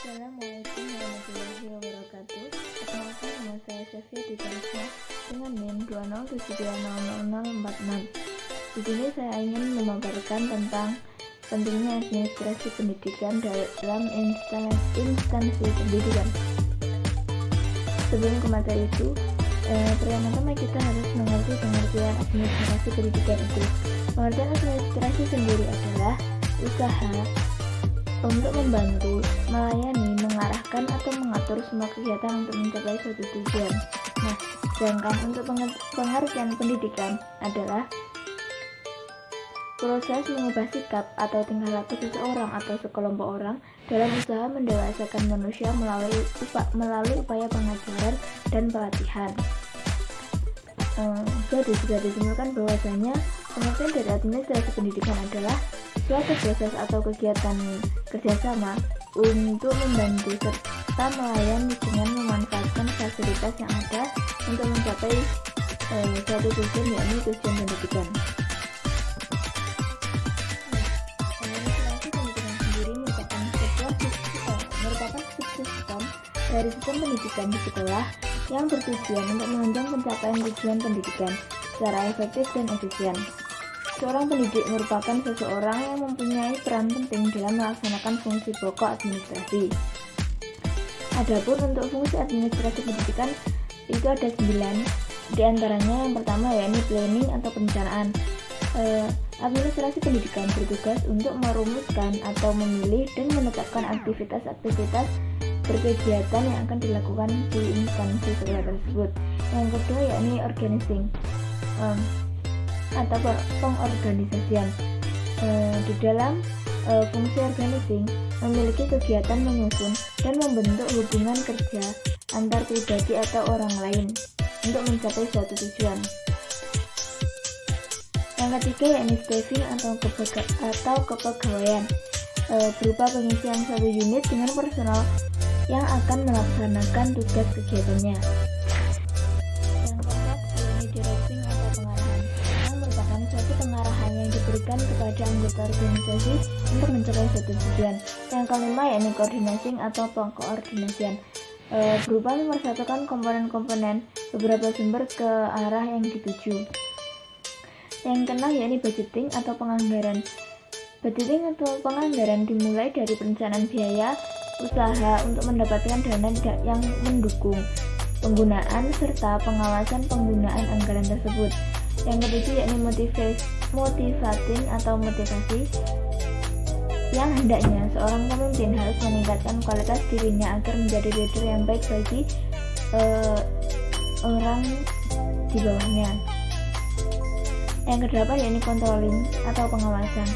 Assalamualaikum warahmatullahi wabarakatuh. Perkenalkan, nama saya Sefia di Karisma dengan NIM 207200046. Di sini saya ingin memaparkan tentang pentingnya administrasi pendidikan dalam instansi pendidikan. Sebelum ke materi itu, pertama-tama kita harus mengerti pengertian administrasi pendidikan itu. Pengertian administrasi sendiri adalah usaha untuk membantu, melayani, mengarahkan, atau mengatur semua kegiatan untuk mencapai suatu tujuan. Nah, sedangkan untuk pengertian pendidikan adalah proses mengubah sikap atau tingkah laku seseorang atau sekelompok orang dalam usaha mendewasakan manusia melalui upaya pengajaran dan pelatihan. Jadi sudah disimpulkan bahwasanya pengertian dari administrasi pendidikan adalah suatu proses atau kegiatan kerjasama untuk membantu serta melayani dengan memanfaatkan fasilitas yang ada untuk mencapai suatu tujuan, yakni tujuan pendidikan. Administrasi pendidikan sendiri merupakan subsistem dari sistem pendidikan di sekolah yang bertujuan untuk menunjang pencapaian tujuan pendidikan secara efektif dan efisien. Seorang pendidik merupakan seseorang yang mempunyai peran penting dalam melaksanakan fungsi pokok administrasi. Adapun untuk fungsi administrasi pendidikan itu ada 9. Di antaranya yang pertama yakni planning atau perencanaan. Administrasi pendidikan bertugas untuk merumuskan atau memilih dan menetapkan aktivitas-aktivitas berkegiatan yang akan dilakukan di instansi sekolah tersebut. Yang kedua yakni organizing atau pengorganisasian. Di dalam fungsi organizing memiliki kegiatan menyusun dan membentuk hubungan kerja antar pribadi atau orang lain untuk mencapai suatu tujuan. Yang ketiga yakni staffing atau kepegawaian, berupa pengisian satu unit dengan personal yang akan melaksanakan tugas kegiatannya. Yang keempat yakni directing atau pengarahan, yang merupakan suatu pengarahan yang diberikan kepada anggota organisasi untuk mencapai suatu tujuan. Yang kelima yakni coordinating atau pengkoordinasian, berupa memersatukan komponen-komponen beberapa sumber ke arah yang dituju. Yang keenam yakni budgeting atau penganggaran. Budgeting atau penganggaran dimulai dari perencanaan biaya usaha untuk mendapatkan dana yang mendukung penggunaan serta pengawasan penggunaan anggaran tersebut. Yang ketujuh yakni motivating atau motivasi, yang hendaknya seorang pemimpin harus meningkatkan kualitas dirinya agar menjadi leader yang baik bagi orang di bawahnya. Yang kedelapan yakni controlling atau pengawasan,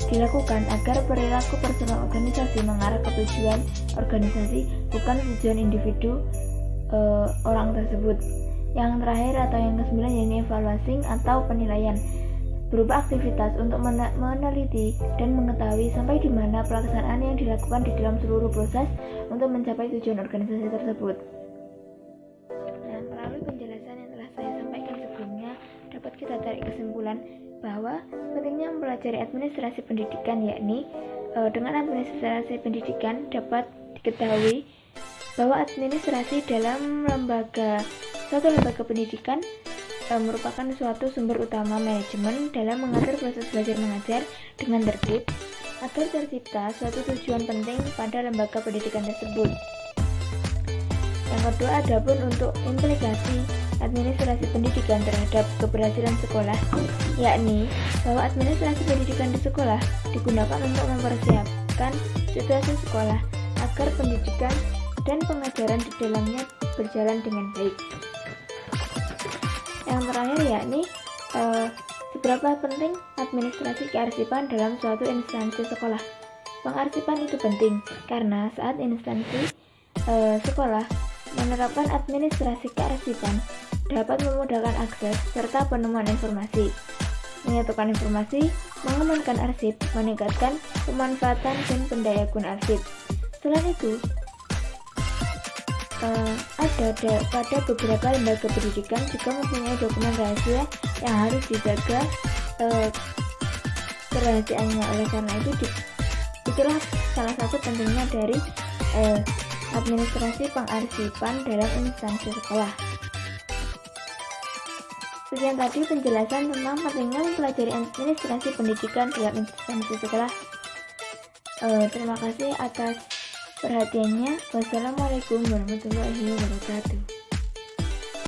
dilakukan agar perilaku personal organisasi mengarah ke tujuan organisasi, bukan tujuan individu orang tersebut. Yang terakhir atau yang ke-9 yakni evaluating atau penilaian, berupa aktivitas untuk meneliti dan mengetahui sampai di mana pelaksanaan yang dilakukan di dalam seluruh proses untuk mencapai tujuan organisasi tersebut. Nah, melalui penjelasan yang telah saya sampaikan sebelumnya, dapat kita tarik kesimpulan bahwa pentingnya mempelajari administrasi pendidikan, yakni dengan administrasi pendidikan dapat diketahui bahwa administrasi dalam suatu lembaga pendidikan merupakan suatu sumber utama manajemen dalam mengatur proses belajar mengajar dengan tertib agar tercipta suatu tujuan penting pada lembaga pendidikan tersebut. Yang kedua, adapun untuk implikasi administrasi pendidikan terhadap keberhasilan sekolah, yakni bahwa administrasi pendidikan di sekolah digunakan untuk mempersiapkan situasi sekolah agar pendidikan dan pengajaran di dalamnya berjalan dengan baik. Yang terakhir yakni seberapa penting administrasi kearsipan dalam suatu instansi sekolah. Pengarsipan itu penting karena saat instansi sekolah menerapkan administrasi kearsipan dapat memudahkan akses serta penemuan informasi, menyatukan informasi, mengamankan arsip, meningkatkan pemanfaatan dan pendaya guna arsip. Selain itu, pada beberapa lembaga pendidikan juga mempunyai dokumen rahasia yang harus dijaga kerahasiaannya. Oleh karena itu Itulah salah satu pentingnya dari administrasi pengarsipan dalam instansi sekolah. Sekian tadi penjelasan tentang pentingnya mempelajari administrasi pendidikan dalam instansi sekolah. Terima kasih atas perhatiannya. Wassalamualaikum warahmatullahi wabarakatuh.